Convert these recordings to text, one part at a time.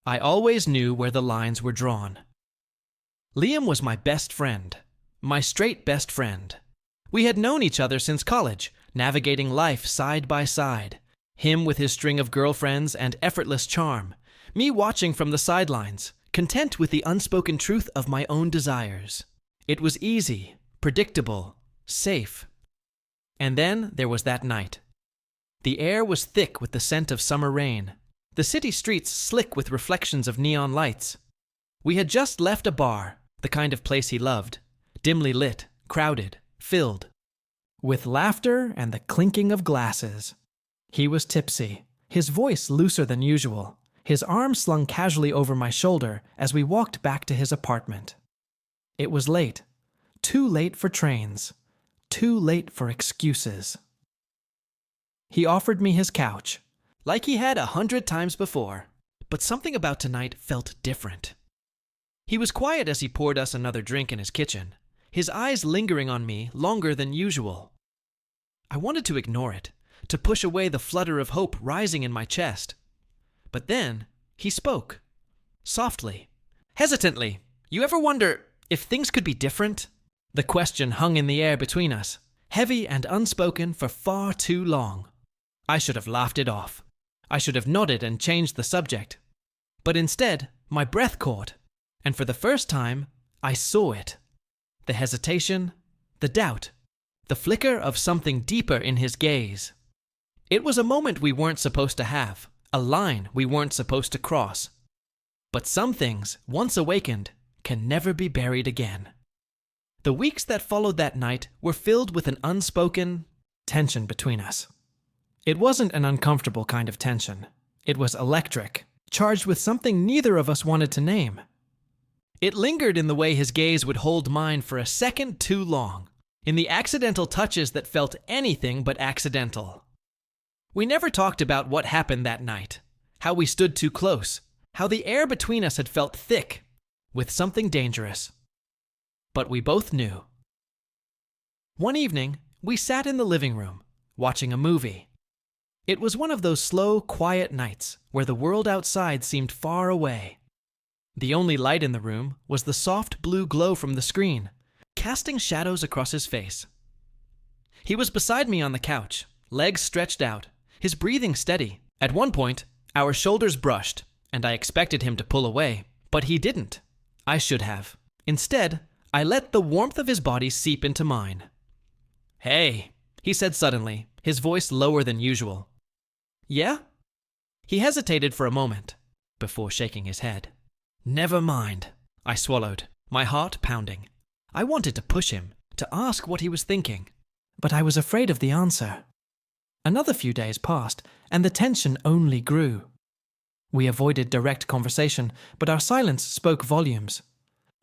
I always knew where the lines were drawn. Liam was my best friend, my straight best friend. We had known each other since college, navigating life side by side. Him with his string of girlfriends and effortless charm, me watching from the sidelines, content with the unspoken truth of my own desires. It was easy, predictable, safe. And then there was that night. The air was thick with the scent of summer rain, the city streets slick with reflections of neon lights. We had just left a bar, the kind of place he loved, dimly lit, crowded, filled, with laughter and the clinking of glasses. He was tipsy, his voice looser than usual, his arm slung casually over my shoulder as we walked back to his apartment. It was late, too late for trains, too late for excuses. He offered me his couch, like he had 100 times before, but something about tonight felt different. He was quiet as he poured us another drink in his kitchen, his eyes lingering on me longer than usual. I wanted to ignore it, to push away the flutter of hope rising in my chest. But then he spoke, softly, hesitantly. You ever wonder if things could be different? The question hung in the air between us, heavy and unspoken for far too long. I should have laughed it off. I should have nodded and changed the subject. But instead, my breath caught, and for the first time, I saw it. The hesitation, the doubt, the flicker of something deeper in his gaze. It was a moment we weren't supposed to have, a line we weren't supposed to cross. But some things, once awakened, can never be buried again. The weeks that followed that night were filled with an unspoken tension between us. It wasn't an uncomfortable kind of tension. It was electric, charged with something neither of us wanted to name. It lingered in the way his gaze would hold mine for a second too long, in the accidental touches that felt anything but accidental. We never talked about what happened that night, how we stood too close, how the air between us had felt thick, with something dangerous. But we both knew. One evening, we sat in the living room, watching a movie. It was one of those slow, quiet nights where the world outside seemed far away. The only light in the room was the soft blue glow from the screen, casting shadows across his face. He was beside me on the couch, legs stretched out, his breathing steady. At one point, our shoulders brushed, and I expected him to pull away, but he didn't. I should have. Instead, I let the warmth of his body seep into mine. "Hey," he said suddenly, his voice lower than usual. "Yeah?" He hesitated for a moment, before shaking his head. "Never mind," I swallowed, my heart pounding. I wanted to push him, to ask what he was thinking, but I was afraid of the answer. Another few days passed, and the tension only grew. We avoided direct conversation, but our silence spoke volumes.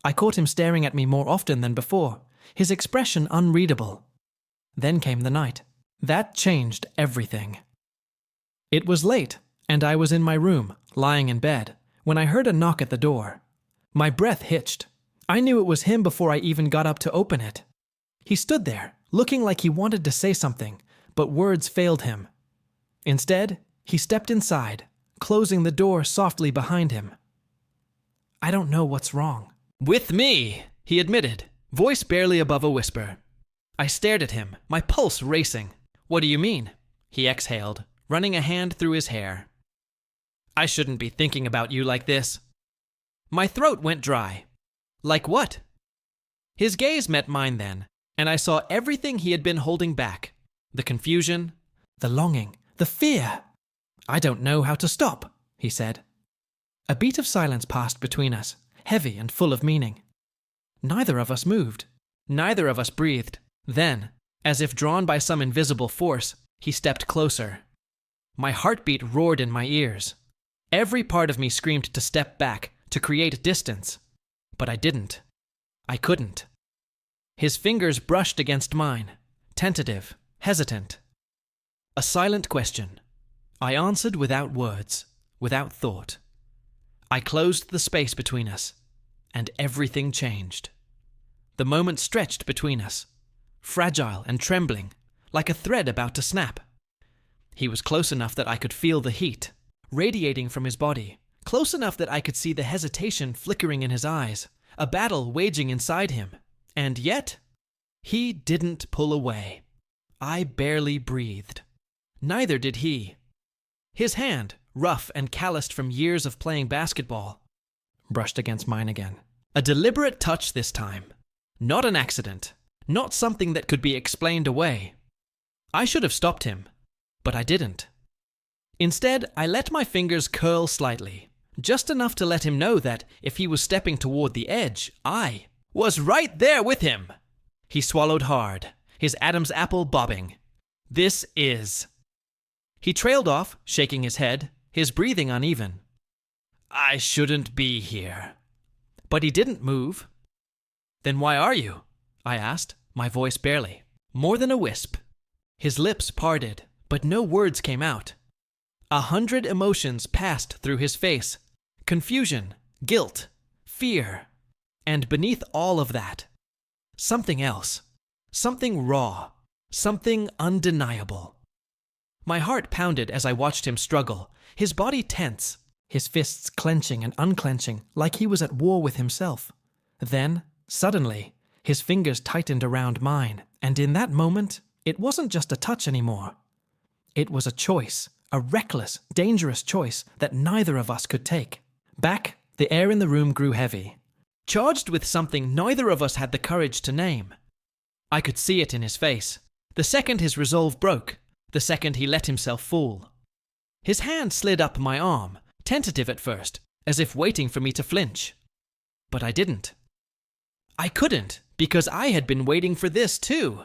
I caught him staring at me more often than before, his expression unreadable. Then came the night. That changed everything. It was late, and I was in my room, lying in bed, when I heard a knock at the door. My breath hitched. I knew it was him before I even got up to open it. He stood there, looking like he wanted to say something, but words failed him. Instead, he stepped inside, closing the door softly behind him. "I don't know what's wrong." "With me," he admitted, voice barely above a whisper. I stared at him, my pulse racing. "What do you mean?" He exhaled, running a hand through his hair. "I shouldn't be thinking about you like this." My throat went dry. "Like what?" His gaze met mine then, and I saw everything he had been holding back. The confusion, the longing, the fear. "I don't know how to stop," he said. A beat of silence passed between us, heavy and full of meaning. Neither of us moved. Neither of us breathed. Then, as if drawn by some invisible force, he stepped closer. My heartbeat roared in my ears. Every part of me screamed to step back, to create distance. But I didn't. I couldn't. His fingers brushed against mine, tentative, hesitant. A silent question. I answered without words, without thought. I closed the space between us, and everything changed. The moment stretched between us, fragile and trembling, like a thread about to snap. He was close enough that I could feel the heat, radiating from his body, close enough that I could see the hesitation flickering in his eyes, a battle waging inside him. And yet, he didn't pull away. I barely breathed. Neither did he. His hand, rough and calloused from years of playing basketball, brushed against mine again. A deliberate touch this time. Not an accident. Not something that could be explained away. I should have stopped him, but I didn't. Instead, I let my fingers curl slightly, just enough to let him know that if he was stepping toward the edge, I was right there with him. He swallowed hard, his Adam's apple bobbing. This is. He trailed off, shaking his head, his breathing uneven. I shouldn't be here. But he didn't move. Then why are you? I asked, my voice barely. More than a wisp. His lips parted, but no words came out. 100 emotions passed through his face. Confusion, guilt, fear. And beneath all of that, something else. Something raw. Something undeniable. My heart pounded as I watched him struggle, his body tense, his fists clenching and unclenching like he was at war with himself. Then, suddenly, his fingers tightened around mine, and in that moment, it wasn't just a touch anymore. It was a choice, a reckless, dangerous choice that neither of us could take. Back, the air in the room grew heavy, charged with something neither of us had the courage to name. I could see it in his face. The second his resolve broke, the second he let himself fall. His hand slid up my arm, tentative at first, as if waiting for me to flinch. But I didn't. I couldn't, because I had been waiting for this too.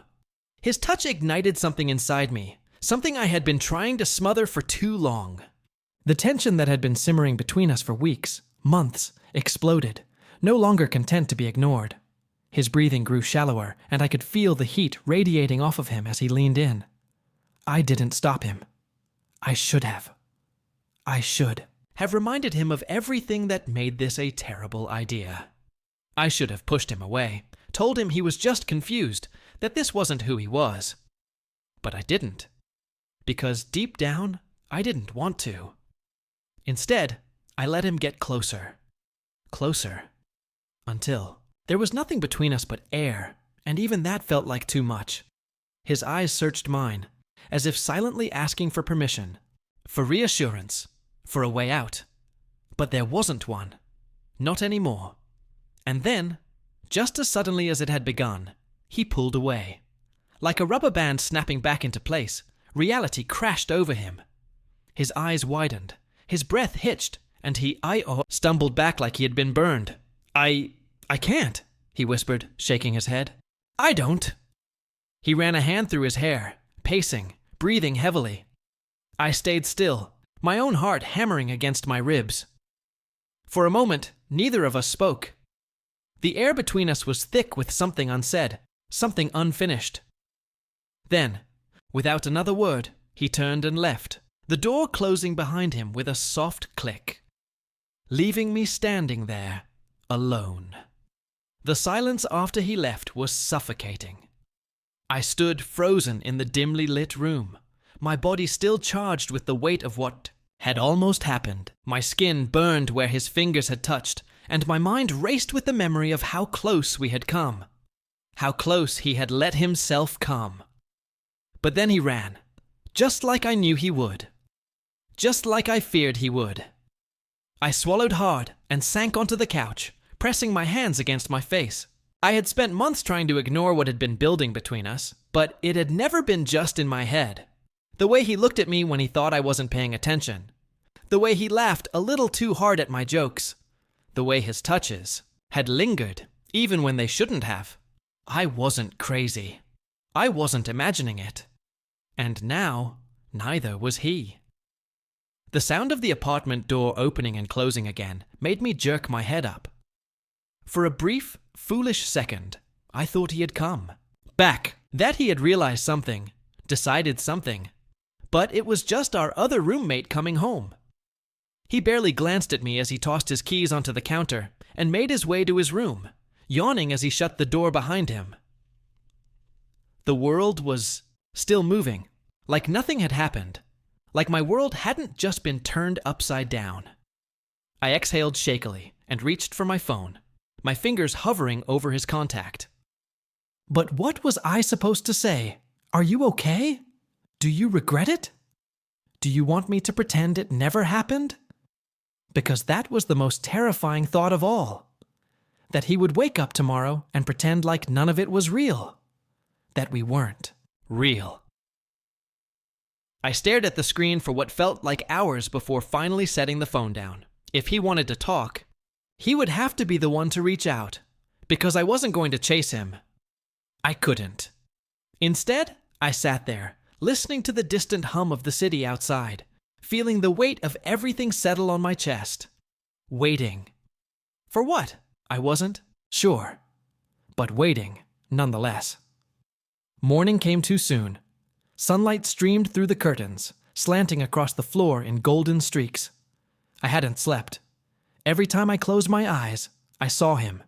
His touch ignited something inside me, something I had been trying to smother for too long. The tension that had been simmering between us for weeks, months, exploded, no longer content to be ignored. His breathing grew shallower, and I could feel the heat radiating off of him as he leaned in. I didn't stop him. I should have. I should have reminded him of everything that made this a terrible idea. I should have pushed him away, told him he was just confused, that this wasn't who he was. But I didn't. Because deep down, I didn't want to. Instead, I let him get closer. Closer. Until there was nothing between us but air, and even that felt like too much. His eyes searched mine, as if silently asking for permission, for reassurance, for a way out. But there wasn't one. Not anymore. And then, just as suddenly as it had begun, he pulled away. Like a rubber band snapping back into place, reality crashed over him. His eyes widened, his breath hitched, and he stumbled back like he had been burned. I can't, he whispered, shaking his head. I don't. He ran a hand through his hair, pacing, breathing heavily. I stayed still, my own heart hammering against my ribs. For a moment, neither of us spoke. The air between us was thick with something unsaid, something unfinished. Then, without another word, he turned and left, the door closing behind him with a soft click, leaving me standing there, alone. The silence after he left was suffocating. I stood frozen in the dimly lit room, my body still charged with the weight of what had almost happened. My skin burned where his fingers had touched, and my mind raced with the memory of how close we had come. How close he had let himself come. But then he ran, just like I knew he would. Just like I feared he would. I swallowed hard and sank onto the couch, pressing my hands against my face. I had spent months trying to ignore what had been building between us, but it had never been just in my head. The way he looked at me when he thought I wasn't paying attention. The way he laughed a little too hard at my jokes. The way his touches had lingered, even when they shouldn't have. I wasn't crazy. I wasn't imagining it. And now, neither was he. The sound of the apartment door opening and closing again made me jerk my head up. For a brief, foolish second, I thought he had come. Back. That he had realized something, decided something. But it was just our other roommate coming home. He barely glanced at me as he tossed his keys onto the counter and made his way to his room, yawning as he shut the door behind him. The world was still moving, like nothing had happened, like my world hadn't just been turned upside down. I exhaled shakily and reached for my phone, my fingers hovering over his contact. But what was I supposed to say? Are you okay? Do you regret it? Do you want me to pretend it never happened? Because that was the most terrifying thought of all. That he would wake up tomorrow and pretend like none of it was real. That we weren't real. I stared at the screen for what felt like hours before finally setting the phone down. If he wanted to talk, he would have to be the one to reach out, because I wasn't going to chase him. I couldn't. Instead, I sat there, listening to the distant hum of the city outside, feeling the weight of everything settle on my chest. Waiting. For what? I wasn't sure. But waiting, nonetheless. Morning came too soon. Sunlight streamed through the curtains, slanting across the floor in golden streaks. I hadn't slept. Every time I closed my eyes, I saw him.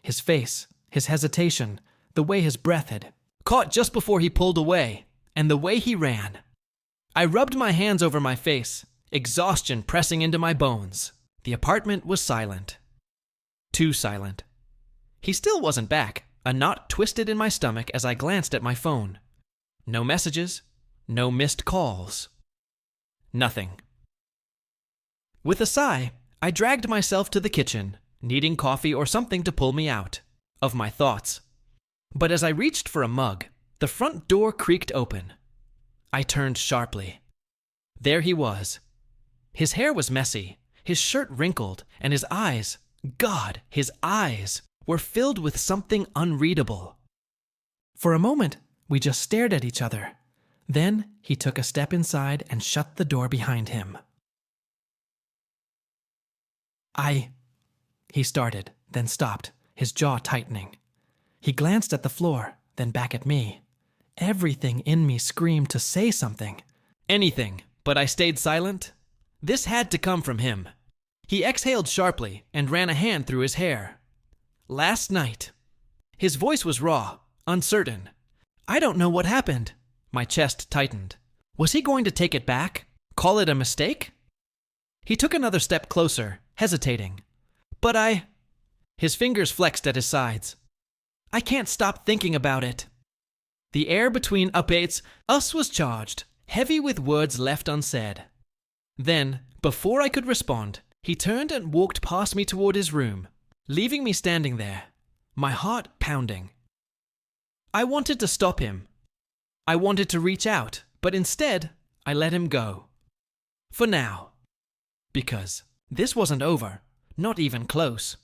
His face, his hesitation, the way his breath had caught just before he pulled away, and the way he ran. I rubbed my hands over my face, exhaustion pressing into my bones. The apartment was silent. Too silent. He still wasn't back, a knot twisted in my stomach as I glanced at my phone. No messages, no missed calls. Nothing. With a sigh, I dragged myself to the kitchen, needing coffee or something to pull me out of my thoughts. But as I reached for a mug, the front door creaked open. I turned sharply. There he was. His hair was messy, his shirt wrinkled, and his eyes, God, his eyes, were filled with something unreadable. For a moment, we just stared at each other. Then he took a step inside and shut the door behind him. He started, then stopped, his jaw tightening. He glanced at the floor, then back at me. Everything in me screamed to say something. Anything, but I stayed silent. This had to come from him. He exhaled sharply and ran a hand through his hair. Last night. His voice was raw, uncertain. I don't know what happened. My chest tightened. Was he going to take it back? Call it a mistake? He took another step closer, hesitating. But His fingers flexed at his sides. I can't stop thinking about it. The air between us was charged, heavy with words left unsaid. Then, before I could respond, he turned and walked past me toward his room, leaving me standing there, my heart pounding. I wanted to stop him. I wanted to reach out, but instead, I let him go. For now. Because this wasn't over, not even close.